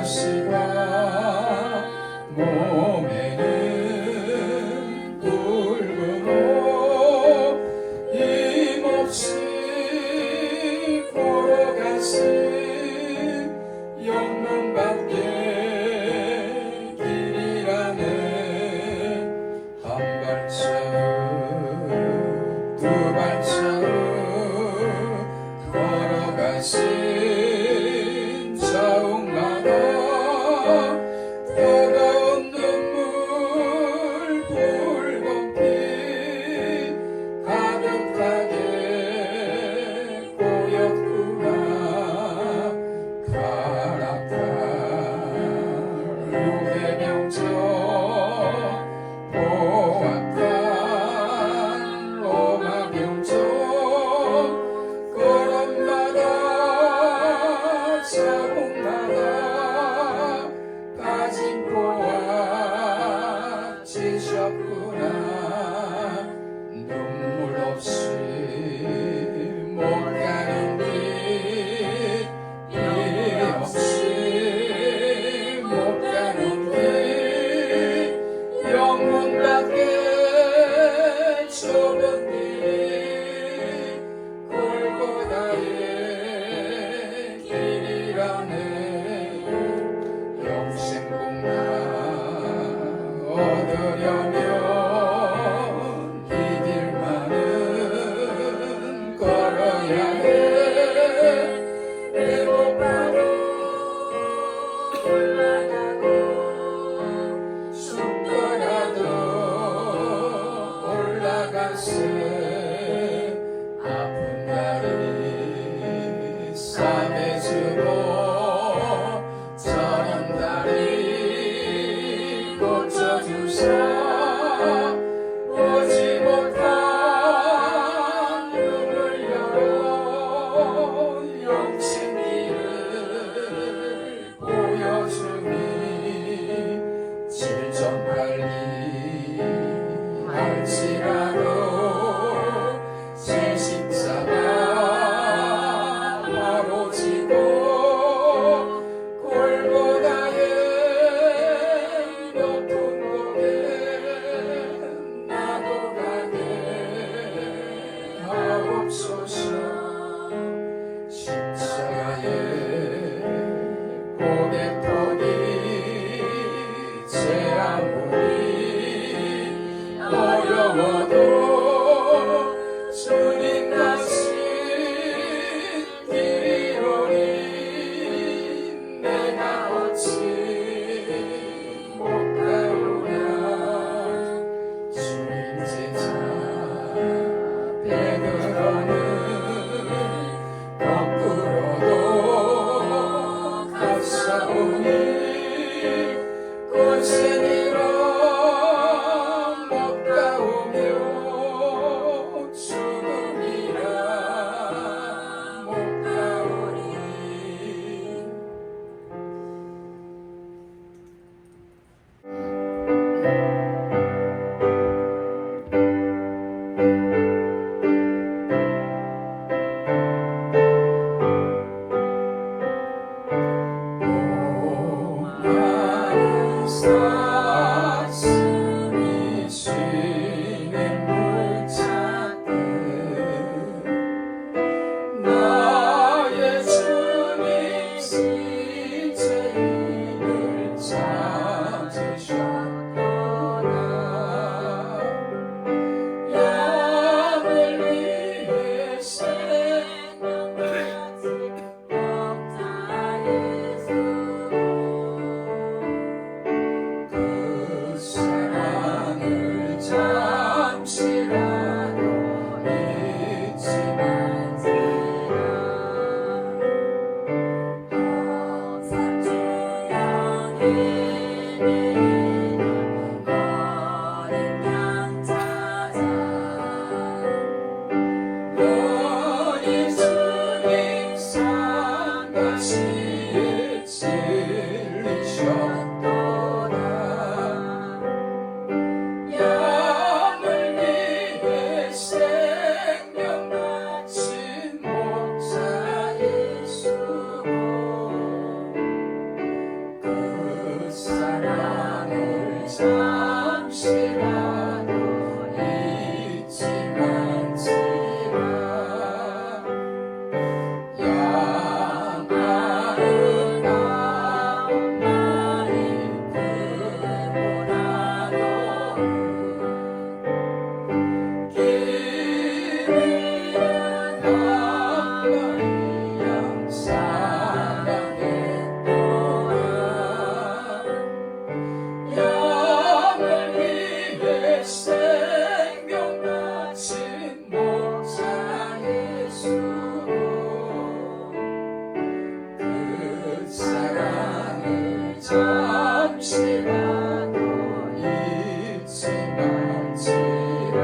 하시다 몸에는 붉은 옷 힘없이 걸어가신 영문 밖에 길이라네 한 발자국 두 발자국 걸어가신 자옥마다 뜨거운 눈물 붉은 피 가득하게 고였구나 가락한 유해명절 보았던 로마 병정 걸음마다 자국마다 가진 포와 지셨구나 눈물 없이 못 가는 길 일 없이 못 가는 길 영문 밖에 좁은 길 골고다의 길이라네 영생복나 얻으려면 이 길만은 걸어야 해 배고파도 올라가고 죽더라도 올라가세 아픈 다리 싸매주고 저런 다리 고쳐주사 오지 못한 눈을 열어 영생길을 보여주니 질전팔리 할지라도 제 십자가 바로 지고 골고다의 높은 곳에 나도 가게 하옵소서 십자가에 고개 터디 제 아무리 어려워도 주님 가신 길이로니 내가 어찌 못 가오랴 주님 제자 베드로는 거꾸로도 갔사오니 고생이로 못 가오며 죽음이라 못 가오니 사슴이 쉬는 물찾듯 나의 주님 시체를 찾으셨도다 양을 위해 생명 바친 목자의 그 사랑을 잠시라도 잊지 말지라 항상 주영이 어린 양 찾아 너희 주님 상같이 찔리셨도다 양을 위해 생명 바친 목자의 수고 그 잠시라도 잊지 말지라. 양아른 앞날이 크고 나도 길 잃은 앞날이 양사랑했도다. 양을 위해 생명 바친 목자 예수로 그 사랑을 잠시라도 잊지 말지라.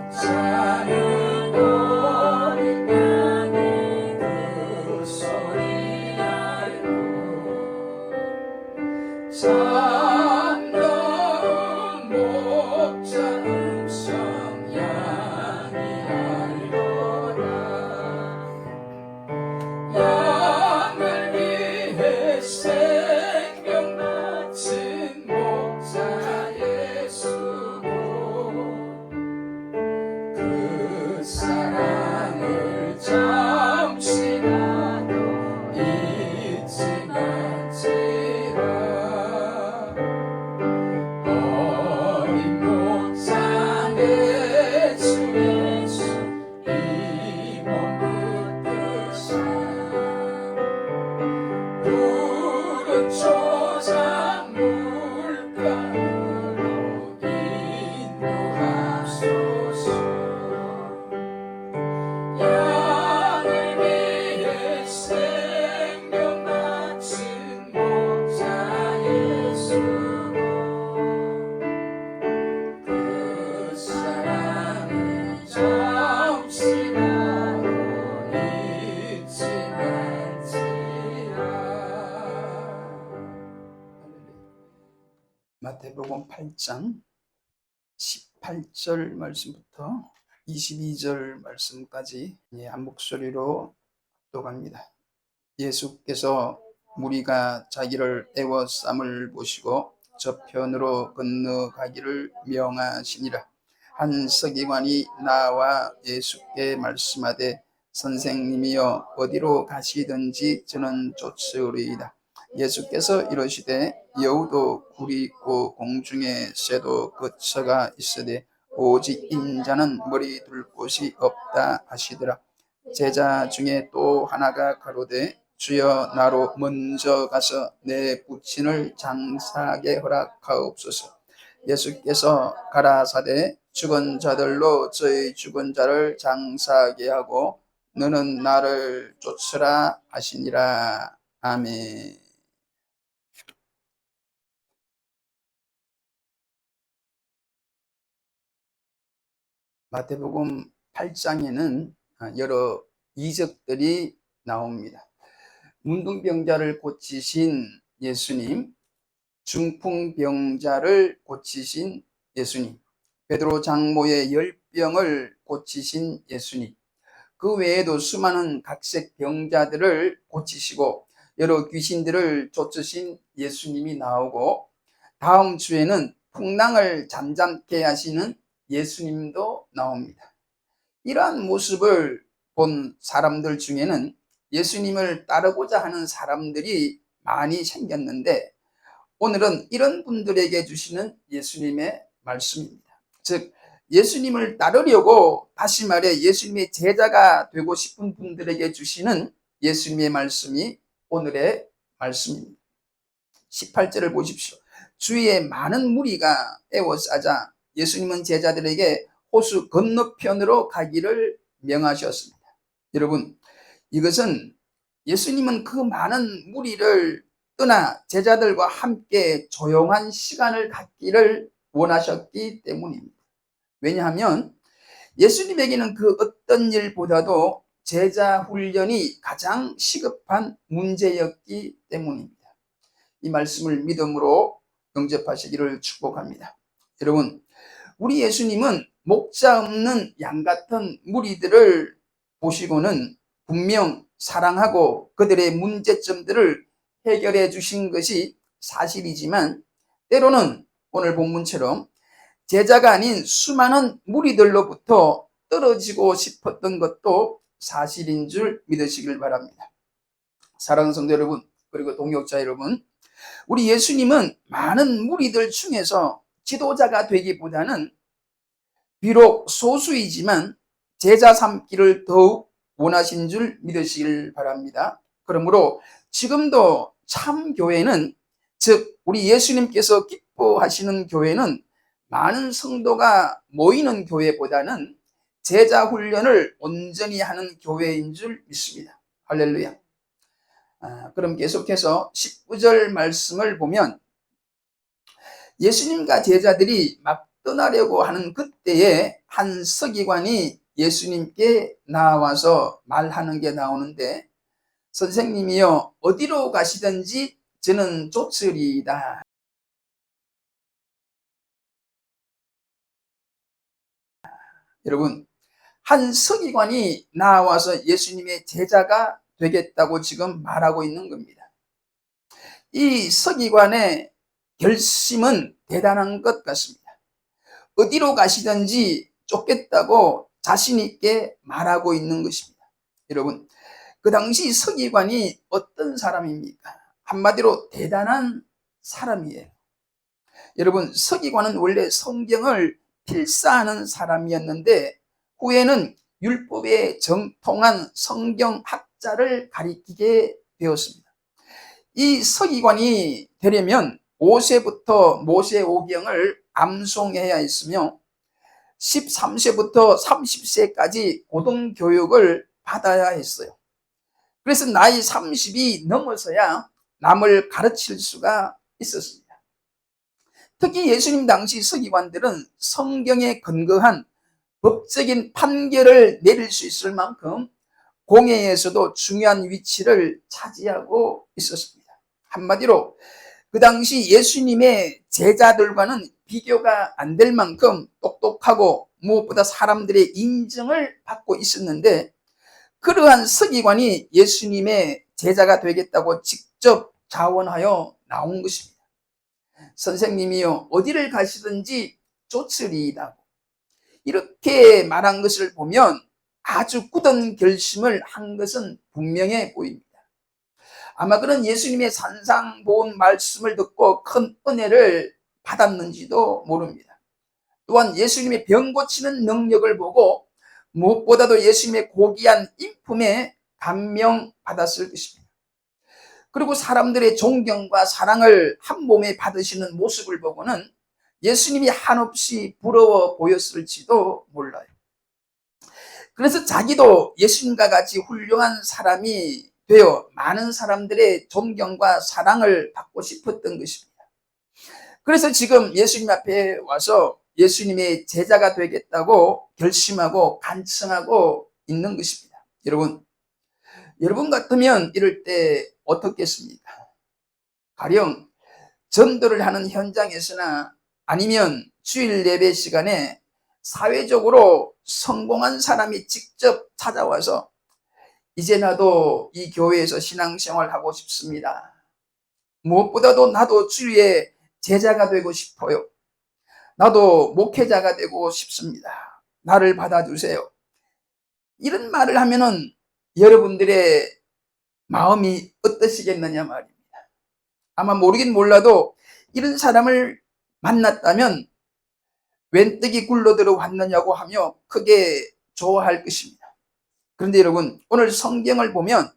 목자는 어린 양의 그 소리 알고 참다운 목자 음성 양이 알도다. 양을 위해 생명 바친 목자 예수고 그 사랑을 잠시라도 잊지 말지라. 어린 목자 내 주 예수 이 몸 붙드사 푸른 초장 물가로 인도하소서. 양을 위해 생명 바친 목자 예수고 그 사랑을 잠시라도 잊지 말지라. 마태복음 8장 18절 말씀부터 22절 말씀까지 한 목소리로 합독합니다. 예수께서 무리가 자기를 애워쌈을 보시고 저편으로 건너가기를 명하시니라. 한 서기관이 나와 예수께 말씀하되 선생님이여 어디로 가시든지 저는 쫓으리이다. 예수께서 이르시되 여우도 굴이 있고 공중에 새도 거처가 있으되 오직 인자는 머리 둘 곳이 없다 하시더라. 제자 중에 또 하나가 가로되 주여 나로 먼저 가서 내 부친을 장사하게 허락하옵소서. 예수께서 가라사대 죽은 자들로 저희 죽은 자를 장사하게 하고 너는 나를 쫓으라 하시니라. 아멘. 마태복음 8장에는 여러 이적들이 나옵니다. 문둥병자를 고치신 예수님, 중풍병자를 고치신 예수님, 베드로 장모의 열병을 고치신 예수님, 그 외에도 수많은 각색 병자들을 고치시고 여러 귀신들을 쫓으신 예수님이 나오고, 다음 주에는 풍랑을 잠잠케 하시는 예수님도 나옵니다. 이러한 모습을 본 사람들 중에는 예수님을 따르고자 하는 사람들이 많이 생겼는데, 오늘은 이런 분들에게 주시는 예수님의 말씀입니다. 즉 예수님을 따르려고, 다시 말해 예수님의 제자가 되고 싶은 분들에게 주시는 예수님의 말씀이 오늘의 말씀입니다. 18절을 보십시오. 주위에 많은 무리가 에워싸자 예수님은 제자들에게 호수 건너편으로 가기를 명하셨습니다. 여러분, 이것은 예수님은 그 많은 무리를 떠나 제자들과 함께 조용한 시간을 갖기를 원하셨기 때문입니다. 왜냐하면 예수님에게는 그 어떤 일보다도 제자 훈련이 가장 시급한 문제였기 때문입니다. 이 말씀을 믿음으로 영접하시기를 축복합니다. 여러분, 우리 예수님은 목자 없는 양 같은 무리들을 보시고는 분명 사랑하고 그들의 문제점들을 해결해 주신 것이 사실이지만 때로는 오늘 본문처럼 제자가 아닌 수많은 무리들로부터 떨어지고 싶었던 것도 사실인 줄 믿으시길 바랍니다. 사랑하는 성도 여러분, 그리고 동역자 여러분, 우리 예수님은 많은 무리들 중에서 지도자가 되기보다는 비록 소수이지만 제자 삼기를 더욱 원하신 줄 믿으시길 바랍니다. 그러므로 지금도 참 교회는, 즉 우리 예수님께서 기뻐하시는 교회는 많은 성도가 모이는 교회보다는 제자 훈련을 온전히 하는 교회인 줄 믿습니다. 할렐루야. 그럼 계속해서 19절 말씀을 보면 예수님과 제자들이 막 떠나려고 하는 그때에 한 서기관이 예수님께 나와서 말하는 게 나오는데, 선생님이여 어디로 가시든지 저는 쫓으리이다. 여러분, 한 서기관이 나와서 예수님의 제자가 되겠다고 지금 말하고 있는 겁니다. 이 서기관의 결심은 대단한 것 같습니다. 어디로 가시든지 쫓겠다고 자신 있게 말하고 있는 것입니다. 여러분, 그 당시 서기관이 어떤 사람입니까? 한마디로 대단한 사람이에요. 여러분, 서기관은 원래 성경을 필사하는 사람이었는데 후에는 율법에 정통한 성경학자를 가리키게 되었습니다. 이 서기관이 되려면 5세부터 모세오경을 암송해야 했으며 13세부터 30세까지 고등교육을 받아야 했어요. 그래서 나이 30이 넘어서야 남을 가르칠 수가 있었습니다. 특히 예수님 당시 서기관들은 성경에 근거한 법적인 판결을 내릴 수 있을 만큼 공회에서도 중요한 위치를 차지하고 있었습니다. 한마디로 그 당시 예수님의 제자들과는 비교가 안 될 만큼 똑똑하고 무엇보다 사람들의 인정을 받고 있었는데, 그러한 서기관이 예수님의 제자가 되겠다고 직접 자원하여 나온 것입니다. 선생님이요 어디를 가시든지 쫓으리이다. 이렇게 말한 것을 보면 아주 굳은 결심을 한 것은 분명해 보입니다. 아마 그런 예수님의 산상보훈 말씀을 듣고 큰 은혜를 받았는지도 모릅니다. 또한 예수님의 병 고치는 능력을 보고 무엇보다도 예수님의 고귀한 인품에 감명받았을 것입니다. 그리고 사람들의 존경과 사랑을 한 몸에 받으시는 모습을 보고는 예수님이 한없이 부러워 보였을지도 몰라요. 그래서 자기도 예수님과 같이 훌륭한 사람이 되어 많은 사람들의 존경과 사랑을 받고 싶었던 것입니다. 그래서 지금 예수님 앞에 와서 예수님의 제자가 되겠다고 결심하고 간청하고 있는 것입니다. 여러분 같으면 이럴 때 어떻겠습니까? 가령 전도를 하는 현장에서나 아니면 주일 예배 시간에 사회적으로 성공한 사람이 직접 찾아와서 이제 나도 이 교회에서 신앙생활 하고 싶습니다. 무엇보다도 나도 주의 제자가 되고 싶어요. 나도 목회자가 되고 싶습니다. 나를 받아주세요. 이런 말을 하면은 여러분들의 마음이 어떠시겠느냐 말입니다. 아마 모르긴 몰라도 이런 사람을 만났다면 웬 떡이 굴러들어 왔느냐고 하며 크게 좋아할 것입니다. 그런데 여러분, 오늘 성경을 보면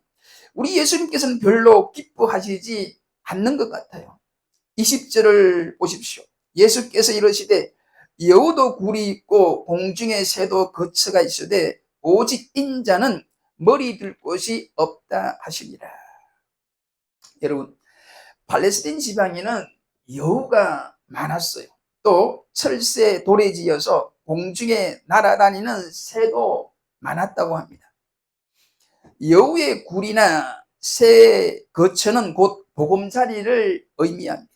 우리 예수님께서는 별로 기뻐하시지 않는 것 같아요. 20절을 보십시오. 예수께서 이러시되 여우도 굴이 있고 공중의 새도 거처가 있으되 오직 인자는 머리 둘 곳이 없다 하시니라. 여러분, 팔레스틴 지방에는 여우가 많았어요. 또 철새 도래지여서 공중에 날아다니는 새도 많았다고 합니다. 여우의 굴이나 새 거처는 곧 보금자리를 의미합니다.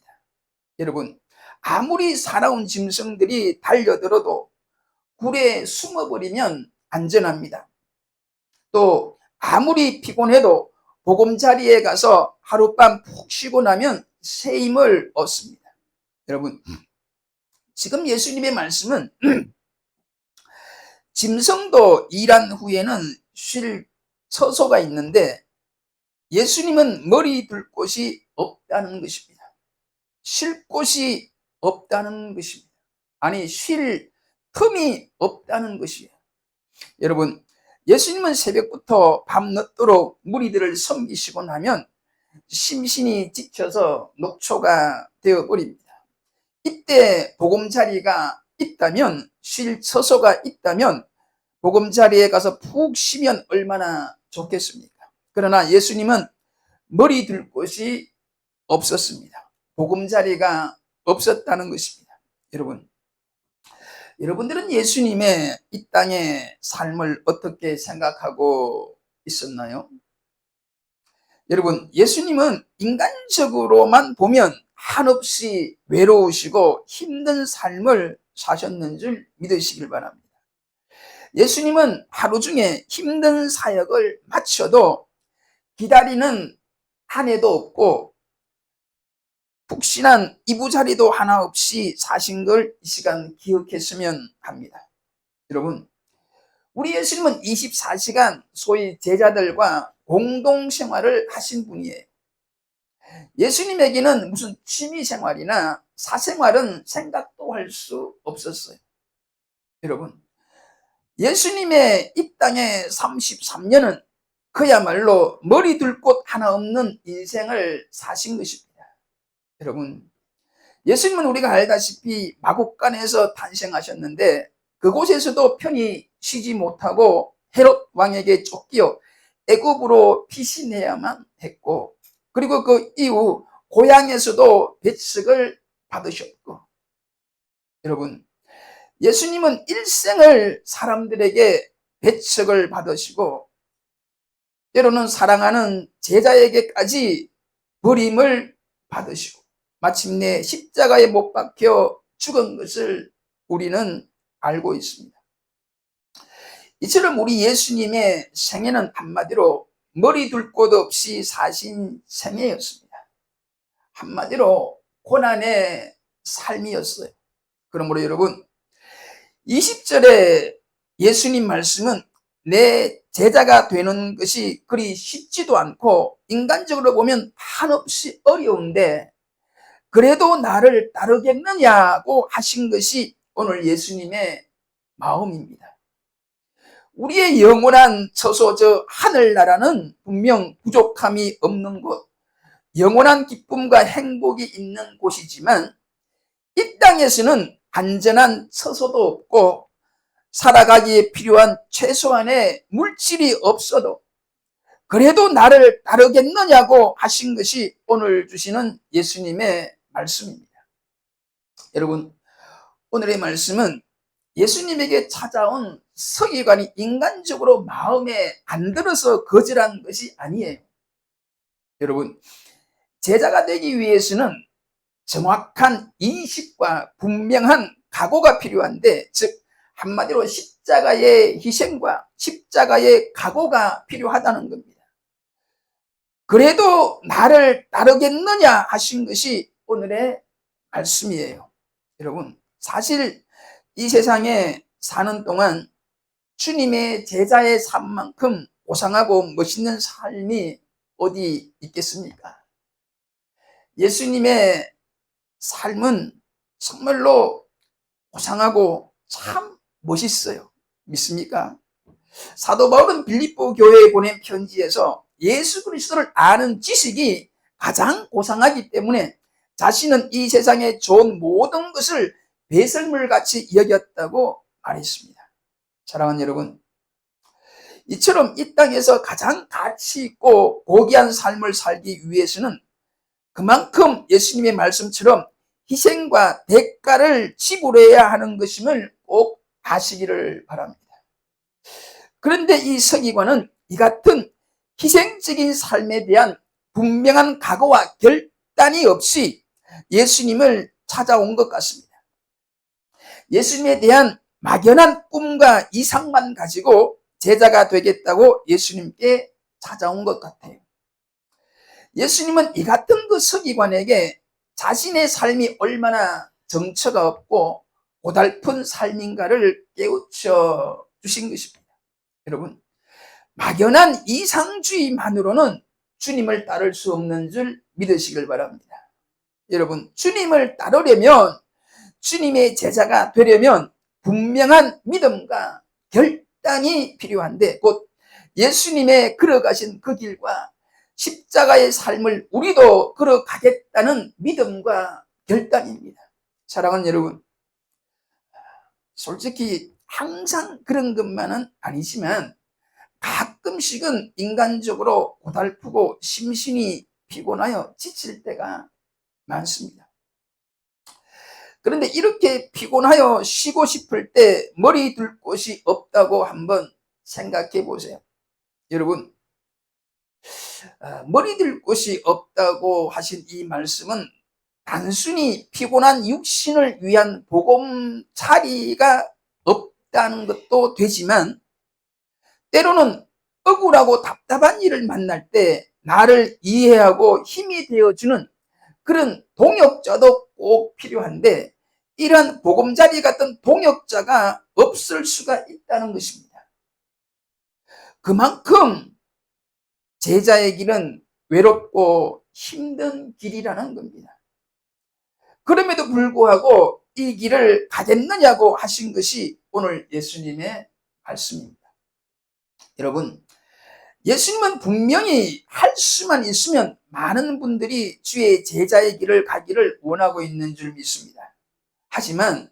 여러분, 아무리 살아온 짐승들이 달려들어도 굴에 숨어버리면 안전합니다. 또 아무리 피곤해도 보금자리에 가서 하룻밤 푹 쉬고 나면 새 힘을 얻습니다. 여러분, 지금 예수님의 말씀은 짐승도 일한 후에는 쉴 처소가 있는데 예수님은 머리 둘 곳이 없다는 것입니다. 쉴 곳이 없다는 것입니다. 아니, 쉴 틈이 없다는 것이에요. 여러분, 예수님은 새벽부터 밤늦도록 무리들을 섬기시고 나면 심신이 지쳐서 녹초가 되어버립니다. 이때 보금자리가 있다면, 쉴 처소가 있다면 보금자리에 가서 푹 쉬면 얼마나 좋겠습니까? 그러나 예수님은 머리 둘 곳이 없었습니다. 보금자리가 없었다는 것입니다. 여러분들은 예수님의 이 땅의 삶을 어떻게 생각하고 있었나요? 여러분, 예수님은 인간적으로만 보면 한없이 외로우시고 힘든 삶을 사셨는 줄 믿으시길 바랍니다. 예수님은 하루 중에 힘든 사역을 마쳐도 기다리는 아내도 없고 푹신한 이부자리도 하나 없이 사신 걸 이 시간 기억했으면 합니다. 여러분, 우리 예수님은 24시간 소위 제자들과 공동생활을 하신 분이에요. 예수님에게는 무슨 취미생활이나 사생활은 생각도 할 수 없었어요. 여러분, 예수님의 이 땅의 33년은 그야말로 머리 둘 곳 하나 없는 인생을 사신 것입니다. 여러분, 예수님은 우리가 알다시피 마국간에서 탄생하셨는데 그곳에서도 편히 쉬지 못하고 헤롯 왕에게 쫓겨 애굽으로 피신해야만 했고, 그리고 그 이후 고향에서도 배척을 받으셨고, 여러분, 예수님은 일생을 사람들에게 배척을 받으시고 때로는 사랑하는 제자에게까지 버림을 받으시고 마침내 십자가에 못 박혀 죽은 것을 우리는 알고 있습니다. 이처럼 우리 예수님의 생애는 한마디로 머리 둘 곳 없이 사신 생애였습니다. 한마디로 고난의 삶이었어요. 그러므로 여러분, 20절에 예수님 말씀은 내 제자가 되는 것이 그리 쉽지도 않고 인간적으로 보면 한없이 어려운데 그래도 나를 따르겠느냐고 하신 것이 오늘 예수님의 마음입니다. 우리의 영원한 처소 저 하늘나라는 분명 부족함이 없는 곳, 영원한 기쁨과 행복이 있는 곳이지만 이 땅에서는 안전한 처소도 없고 살아가기에 필요한 최소한의 물질이 없어도 그래도 나를 따르겠느냐고 하신 것이 오늘 주시는 예수님의 말씀입니다. 여러분, 오늘의 말씀은 예수님에게 찾아온 서기관이 인간적으로 마음에 안 들어서 거절한 것이 아니에요. 여러분, 제자가 되기 위해서는 정확한 인식과 분명한 각오가 필요한데, 즉 한마디로 십자가의 희생과 십자가의 각오가 필요하다는 겁니다. 그래도 나를 따르겠느냐 하신 것이 오늘의 말씀이에요. 여러분, 사실 이 세상에 사는 동안 주님의 제자의 삶만큼 고상하고 멋있는 삶이 어디 있겠습니까? 예수님의 삶은 정말로 고상하고 참 멋있어요. 믿습니까? 사도 바울은 빌립보 교회에 보낸 편지에서 예수 그리스도를 아는 지식이 가장 고상하기 때문에 자신은 이 세상에 좋은 모든 것을 배설물같이 여겼다고 말했습니다. 사랑하는 여러분, 이처럼 이 땅에서 가장 가치 있고 고귀한 삶을 살기 위해서는 그만큼 예수님의 말씀처럼 희생과 대가를 지불해야 하는 것임을 꼭 아시기를 바랍니다. 그런데 이 서기관은 이 같은 희생적인 삶에 대한 분명한 각오와 결단이 없이 예수님을 찾아온 것 같습니다. 예수님에 대한 막연한 꿈과 이상만 가지고 제자가 되겠다고 예수님께 찾아온 것 같아요. 예수님은 이 같은 그 서기관에게 자신의 삶이 얼마나 정처가 없고 고달픈 삶인가를 깨우쳐 주신 것입니다. 여러분, 막연한 이상주의만으로는 주님을 따를 수 없는 줄 믿으시길 바랍니다. 여러분, 주님을 따르려면, 주님의 제자가 되려면 분명한 믿음과 결단이 필요한데, 곧 예수님의 걸어가신 그 길과 십자가의 삶을 우리도 걸어가겠다는 믿음과 결단입니다. 사랑하는 여러분, 솔직히 항상 그런 것만은 아니지만 가끔씩은 인간적으로 고달프고 심신이 피곤하여 지칠 때가 많습니다. 그런데 이렇게 피곤하여 쉬고 싶을 때 머리 둘 곳이 없다고 한번 생각해 보세요. 여러분, 머리 둘 곳이 없다고 하신 이 말씀은 단순히 피곤한 육신을 위한 보금자리가 없다는 것도 되지만, 때로는 억울하고 답답한 일을 만날 때 나를 이해하고 힘이 되어주는 그런 동역자도 꼭 필요한데, 이러한 보금자리 같은 동역자가 없을 수가 있다는 것입니다. 그만큼 제자의 길은 외롭고 힘든 길이라는 겁니다. 그럼에도 불구하고 이 길을 가겠느냐고 하신 것이 오늘 예수님의 말씀입니다. 여러분, 예수님은 분명히 할 수만 있으면 많은 분들이 주의 제자의 길을 가기를 원하고 있는 줄 믿습니다. 하지만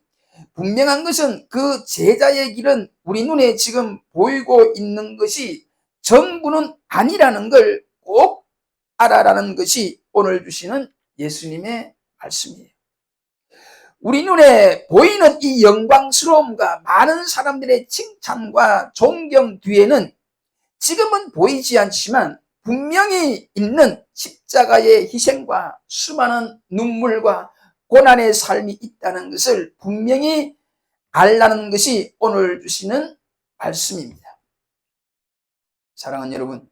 분명한 것은 그 제자의 길은 우리 눈에 지금 보이고 있는 것이 전부는 아니라는 걸 꼭 알아라는 것이 오늘 주시는 예수님의 말씀이에요. 우리 눈에 보이는 이 영광스러움과 많은 사람들의 칭찬과 존경 뒤에는 지금은 보이지 않지만 분명히 있는 십자가의 희생과 수많은 눈물과 고난의 삶이 있다는 것을 분명히 알라는 것이 오늘 주시는 말씀입니다. 사랑하는 여러분,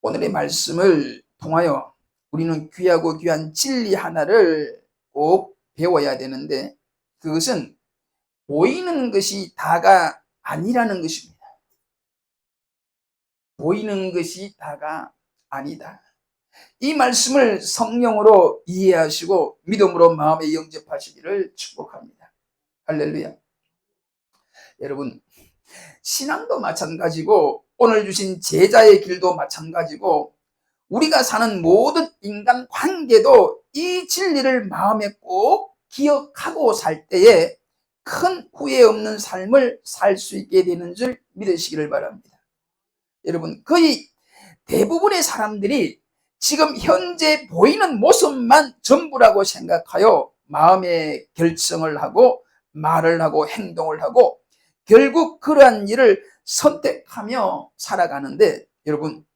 오늘의 말씀을 통하여 우리는 귀하고 귀한 진리 하나를 꼭 배워야 되는데, 그것은 보이는 것이 다가 아니라는 것입니다. 보이는 것이 다가 아니다. 이 말씀을 성령으로 이해하시고 믿음으로 마음에 영접하시기를 축복합니다. 할렐루야. 여러분, 신앙도 마찬가지고 오늘 주신 제자의 길도 마찬가지고 우리가 사는 모든 인간 관계도 이 진리를 마음에 꼭 기억하고 살 때에 큰 후회 없는 삶을 살 수 있게 되는 줄 믿으시기를 바랍니다. 여러분, 거의 대부분의 사람들이 지금 현재 보이는 모습만 전부라고 생각하여 마음의 결정을 하고 말을 하고 행동을 하고 결국 그러한 일을 선택하며 살아가는데, 여러분,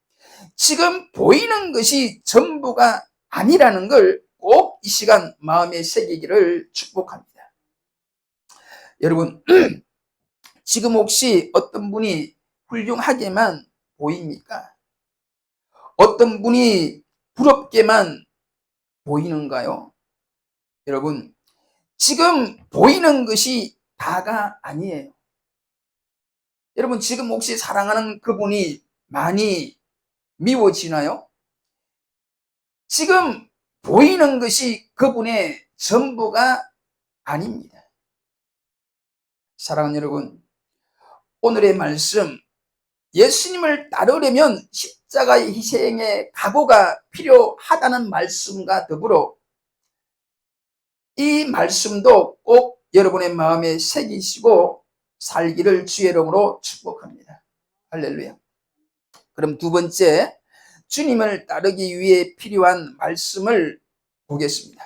지금 보이는 것이 전부가 아니라는 걸 꼭 이 시간 마음에 새기기를 축복합니다. 여러분, 지금 혹시 어떤 분이 훌륭하게만 보입니까? 어떤 분이 부럽게만 보이는가요? 여러분, 지금 보이는 것이 다가 아니에요. 여러분, 지금 혹시 사랑하는 그분이 많이 미워지나요? 지금 보이는 것이 그분의 전부가 아닙니다. 사랑하는 여러분, 오늘의 말씀, 예수님을 따르려면 십자가의 희생의 각오가 필요하다는 말씀과 더불어 이 말씀도 꼭 여러분의 마음에 새기시고 살기를 주의 이름으로 축복합니다. 할렐루야. 그럼 두 번째, 주님을 따르기 위해 필요한 말씀을 보겠습니다.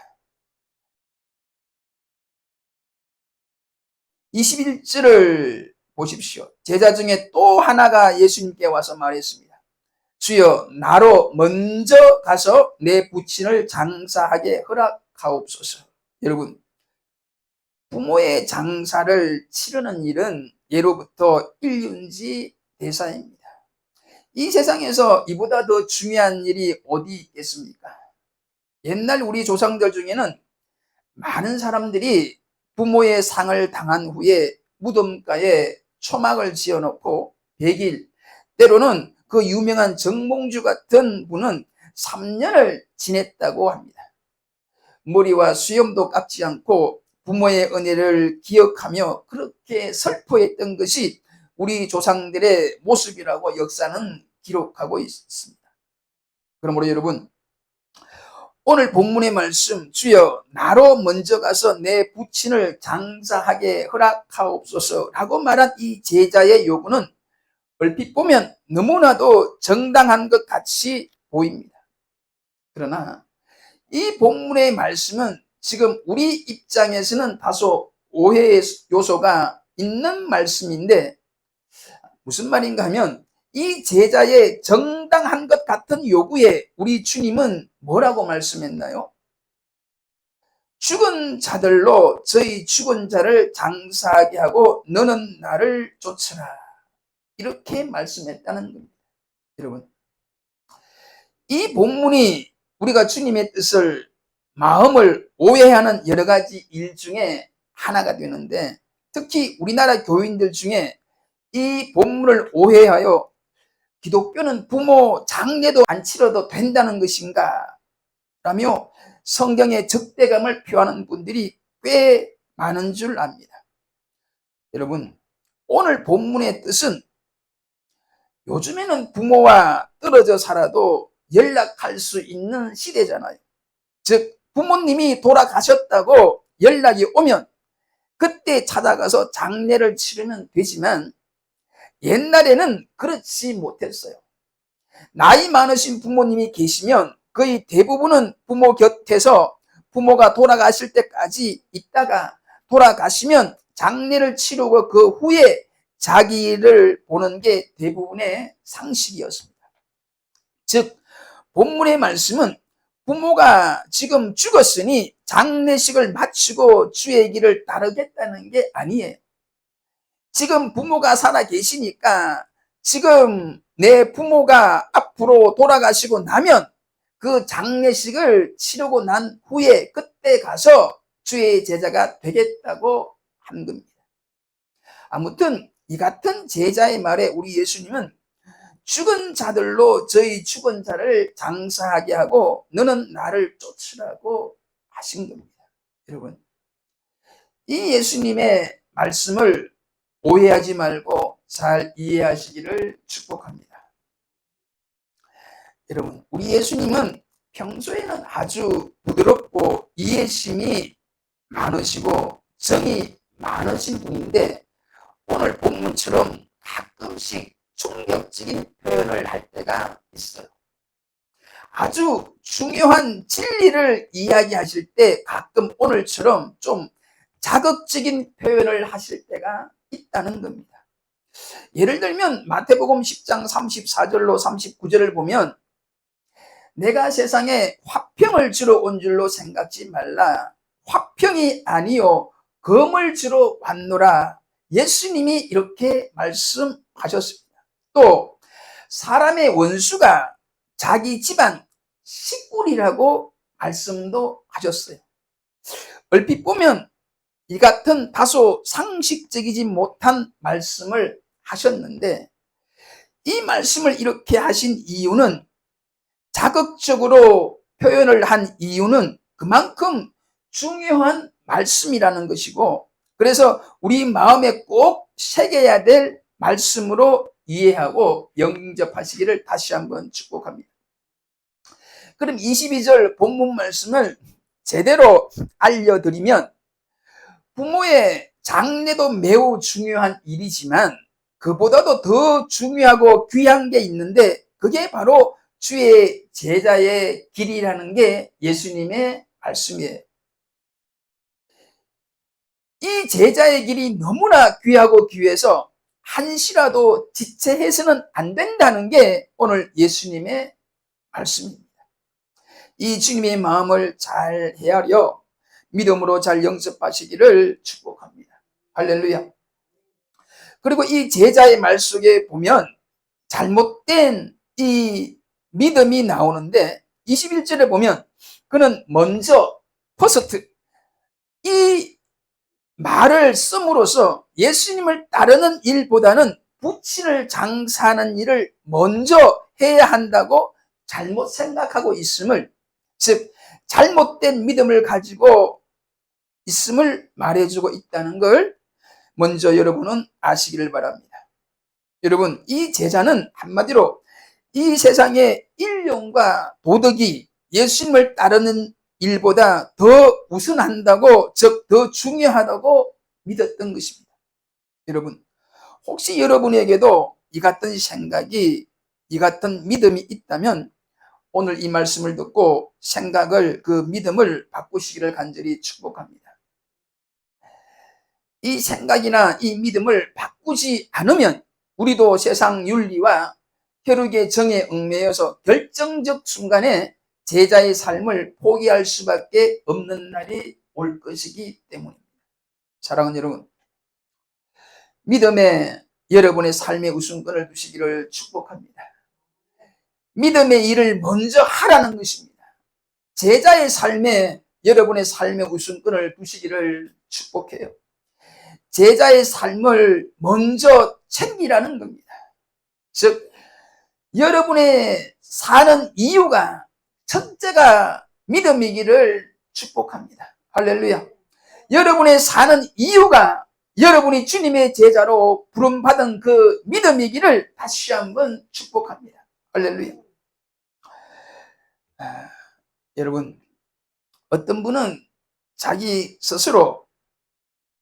21절을 보십시오. 제자 중에 또 하나가 예수님께 와서 말했습니다. 주여, 나로 먼저 가서 내 부친을 장사하게 허락하옵소서. 여러분, 부모의 장사를 치르는 일은 예로부터 일륜지 대사입니다. 이 세상에서 이보다 더 중요한 일이 어디 있겠습니까? 옛날 우리 조상들 중에는 많은 사람들이 부모의 상을 당한 후에 무덤가에 초막을 지어놓고 100일, 때로는 그 유명한 정몽주 같은 분은 3년을 지냈다고 합니다. 머리와 수염도 깎지 않고 부모의 은혜를 기억하며 그렇게 슬퍼했던 것이 우리 조상들의 모습이라고 역사는 기록하고 있습니다. 그러므로 여러분, 오늘 본문의 말씀, 주여 나로 먼저 가서 내 부친을 장사하게 허락하옵소서 라고 말한 이 제자의 요구는 얼핏 보면 너무나도 정당한 것 같이 보입니다. 그러나 이 본문의 말씀은 지금 우리 입장에서는 다소 오해의 요소가 있는 말씀인데, 무슨 말인가 하면 이 제자의 정당한 것 같은 요구에 우리 주님은 뭐라고 말씀했나요? 죽은 자들로 저희 죽은 자를 장사하게 하고 너는 나를 쫓으라, 이렇게 말씀했다는 겁니다. 여러분, 이 본문이 우리가 주님의 뜻을, 마음을 오해하는 여러 가지 일 중에 하나가 되는데, 특히 우리나라 교인들 중에 이 본문을 오해하여 기독교는 부모 장례도 안 치러도 된다는 것인가 라며 성경의 적대감을 표하는 분들이 꽤 많은 줄 압니다. 여러분, 오늘 본문의 뜻은 요즘에는 부모와 떨어져 살아도 연락할 수 있는 시대잖아요. 즉 부모님이 돌아가셨다고 연락이 오면 그때 찾아가서 장례를 치르면 되지만, 옛날에는 그렇지 못했어요. 나이 많으신 부모님이 계시면 거의 대부분은 부모 곁에서 부모가 돌아가실 때까지 있다가 돌아가시면 장례를 치르고 그 후에 자기를 보는 게 대부분의 상식이었습니다. 즉 본문의 말씀은 부모가 지금 죽었으니 장례식을 마치고 주의 길을 따르겠다는 게 아니에요. 지금 부모가 살아 계시니까 지금 내 부모가 앞으로 돌아가시고 나면 그 장례식을 치르고 난 후에 그때 가서 주의 제자가 되겠다고 한 겁니다. 아무튼 이 같은 제자의 말에 우리 예수님은 죽은 자들로 저희 죽은 자를 장사하게 하고 너는 나를 쫓으라고 하신 겁니다. 여러분, 이 예수님의 말씀을 오해하지 말고 잘 이해하시기를 축복합니다. 여러분, 우리 예수님은 평소에는 아주 부드럽고 이해심이 많으시고 정이 많으신 분인데, 오늘 본문처럼 가끔씩 충격적인 표현을 할 때가 있어요. 아주 중요한 진리를 이야기하실 때 가끔 오늘처럼 좀 자극적인 표현을 하실 때가 있다는 겁니다. 예를 들면 마태복음 10장 34절로 39절을 보면 내가 세상에 화평을 주러 온 줄로 생각지 말라. 화평이 아니요 검을 주러 왔노라. 예수님이 이렇게 말씀하셨습니다. 또 사람의 원수가 자기 집안 식구리라고 말씀도 하셨어요. 얼핏 보면 이 같은 다소 상식적이지 못한 말씀을 하셨는데, 이 말씀을 이렇게 하신 이유는, 자극적으로 표현을 한 이유는 그만큼 중요한 말씀이라는 것이고, 그래서 우리 마음에 꼭 새겨야 될 말씀으로 이해하고 영접하시기를 다시 한번 축복합니다. 그럼 22절 본문 말씀을 제대로 알려드리면, 부모의 장례도 매우 중요한 일이지만 그보다도 더 중요하고 귀한 게 있는데, 그게 바로 주의 제자의 길이라는 게 예수님의 말씀이에요. 이 제자의 길이 너무나 귀하고 귀해서 한시라도 지체해서는 안 된다는 게 오늘 예수님의 말씀입니다. 이 주님의 마음을 잘 헤아려 믿음으로 잘 영접하시기를 축복합니다. 할렐루야. 그리고 이 제자의 말 속에 보면 잘못된 이 믿음이 나오는데 21절에 보면 그는 먼저 퍼스트 이 말을 씀으로써 예수님을 따르는 일보다는 부친을 장사하는 일을 먼저 해야 한다고 잘못 생각하고 있음을, 즉 잘못된 믿음을 가지고 있음을 말해주고 있다는 걸 먼저 여러분은 아시기를 바랍니다. 여러분, 이 제자는 한마디로 이 세상의 일용과 도덕이 예수님을 따르는 일보다 더 우선한다고, 즉 더 중요하다고 믿었던 것입니다. 여러분, 혹시 여러분에게도 이 같은 생각이, 이 같은 믿음이 있다면 오늘 이 말씀을 듣고 생각을, 그 믿음을 바꾸시기를 간절히 축복합니다. 이 생각이나 이 믿음을 바꾸지 않으면 우리도 세상 윤리와 혈육의 정에 얽매여서 결정적 순간에 제자의 삶을 포기할 수밖에 없는 날이 올 것이기 때문입니다. 사랑하는 여러분, 믿음에 여러분의 삶의 우선권을 두시기를 축복합니다. 믿음의 일을 먼저 하라는 것입니다. 제자의 삶에 여러분의 삶의 우선권을 두시기를 축복해요. 제자의 삶을 먼저 챙기라는 겁니다. 즉 여러분의 사는 이유가 첫째가 믿음이기를 축복합니다. 할렐루야. 여러분의 사는 이유가 여러분이 주님의 제자로 부름받은 그 믿음이기를 다시 한번 축복합니다. 할렐루야. 여러분, 어떤 분은 자기 스스로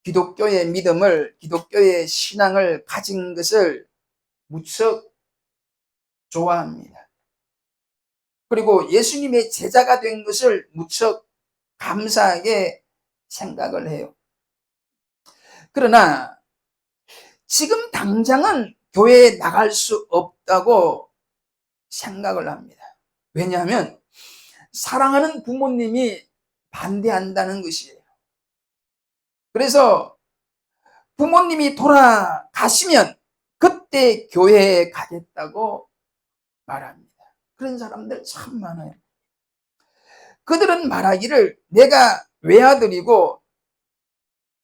기독교의 믿음을, 기독교의 신앙을 가진 것을 무척 좋아합니다. 그리고 예수님의 제자가 된 것을 무척 감사하게 생각을 해요. 그러나 지금 당장은 교회에 나갈 수 없다고 생각을 합니다. 왜냐하면 사랑하는 부모님이 반대한다는 것이에요. 그래서 부모님이 돌아가시면 그때 교회에 가겠다고 말합니다. 그런 사람들 참 많아요. 그들은 말하기를 내가 외아들이고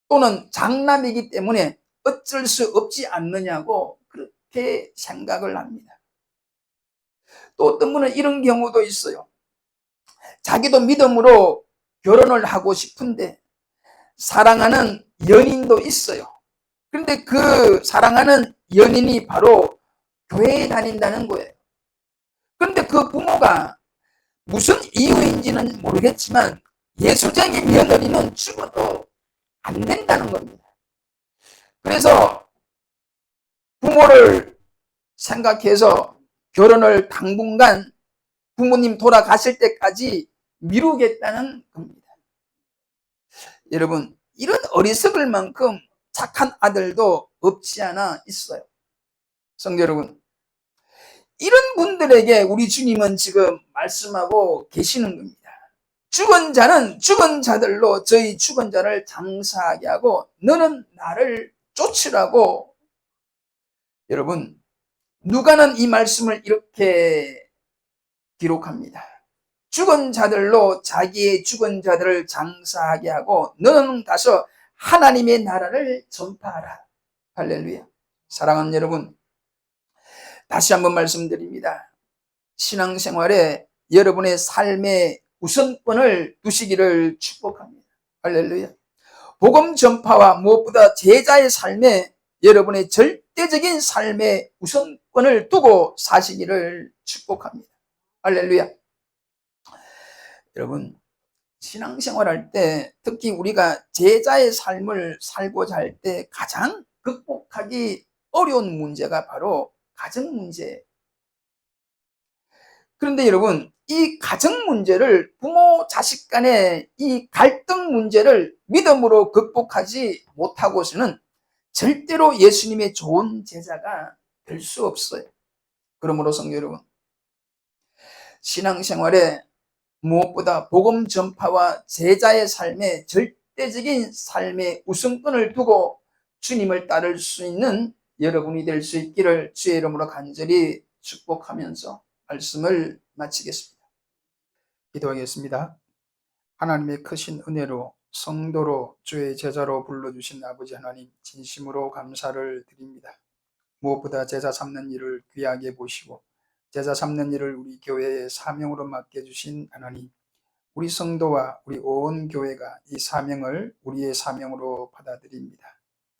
또는 장남이기 때문에 어쩔 수 없지 않느냐고 그렇게 생각을 합니다. 또 어떤 분은 이런 경우도 있어요. 자기도 믿음으로 결혼을 하고 싶은데 사랑하는 연인도 있어요. 그런데 그 사랑하는 연인이 바로 교회에 다닌다는 거예요. 그런데 그 부모가 무슨 이유인지는 모르겠지만 예수적인 며느리는 죽어도 안 된다는 겁니다. 그래서 부모를 생각해서 결혼을 당분간 부모님 돌아가실 때까지 미루겠다는 겁니다. 여러분, 이런 어리석을 만큼 착한 아들도 없지 않아 있어요. 성도 여러분, 이런 분들에게 우리 주님은 지금 말씀하고 계시는 겁니다. 죽은 자는 죽은 자들로 저희 죽은 자를 장사하게 하고 너는 나를 쫓으라고. 여러분, 누가는 이 말씀을 이렇게 기록합니다. 죽은 자들로 자기의 죽은 자들을 장사하게 하고 너는 가서 하나님의 나라를 전파하라. 할렐루야. 사랑하는 여러분, 다시 한번 말씀드립니다. 신앙생활에 여러분의 삶의 우선권을 두시기를 축복합니다. 할렐루야. 복음 전파와 무엇보다 제자의 삶에 여러분의 절대적인 삶의 우선권을 두고 사시기를 축복합니다. 할렐루야. 여러분, 신앙생활할 때 특히 우리가 제자의 삶을 살고자 할 때 가장 극복하기 어려운 문제가 바로 가정 문제예요. 그런데 여러분, 이 가정 문제를, 부모 자식 간의 이 갈등 문제를 믿음으로 극복하지 못하고서는 절대로 예수님의 좋은 제자가 될 수 없어요. 그러므로 성도 여러분, 신앙생활에 무엇보다 복음 전파와 제자의 삶에 절대적인 삶의 우선권을 두고 주님을 따를 수 있는 여러분이 될 수 있기를 주의 이름으로 간절히 축복하면서 말씀을 마치겠습니다. 기도하겠습니다. 하나님의 크신 은혜로 성도로 주의 제자로 불러주신 아버지 하나님, 진심으로 감사를 드립니다. 무엇보다 제자 삼는 일을 귀하게 보시고 제자 삼는 일을 우리 교회의 사명으로 맡겨주신 하나님, 우리 성도와 우리 온 교회가 이 사명을 우리의 사명으로 받아들입니다.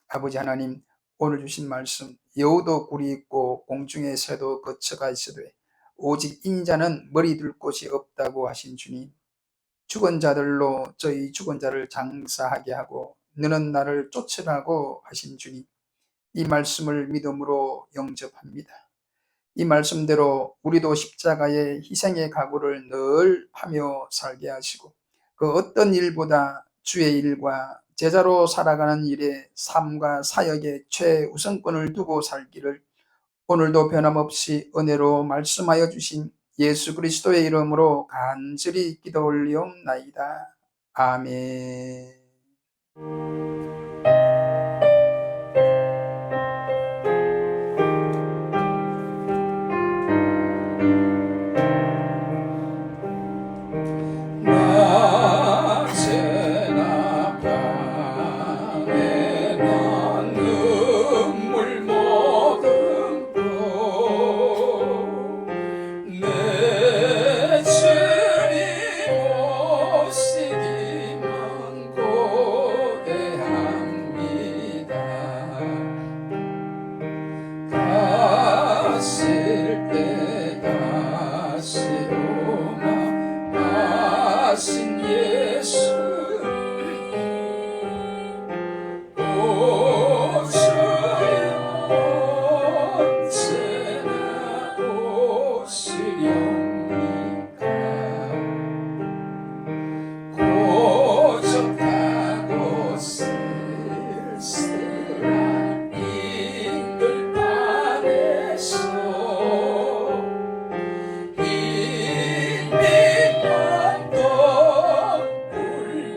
아버지 하나님, 오늘 주신 말씀, 여우도 굴이 있고 공중의 새도 거처가 있으되 오직 인자는 머리 둘 곳이 없다고 하신 주님, 죽은 자들로 저희 죽은 자를 장사하게 하고 너는 나를 쫓으라고 하신 주님, 이 말씀을 믿음으로 영접합니다. 이 말씀대로 우리도 십자가의 희생의 각오를 늘 하며 살게 하시고 그 어떤 일보다 주의 일과 제자로 살아가는 일에 삶과 사역에 최우선권을 두고 살기를 오늘도 변함없이 은혜로 말씀하여 주신 예수 그리스도의 이름으로 간절히 기도 올리옵나이다. 아멘. 낮에나 밤에 난 눈물 머금고 내 주님 오시기만 고대합니다. 가실 때 다시 오마 하신 예수, 오 주여 언제나 오시렵니까? 고적하고 쓸쓸한 이들 안에서 빈 빈맘도 울고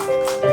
합니다.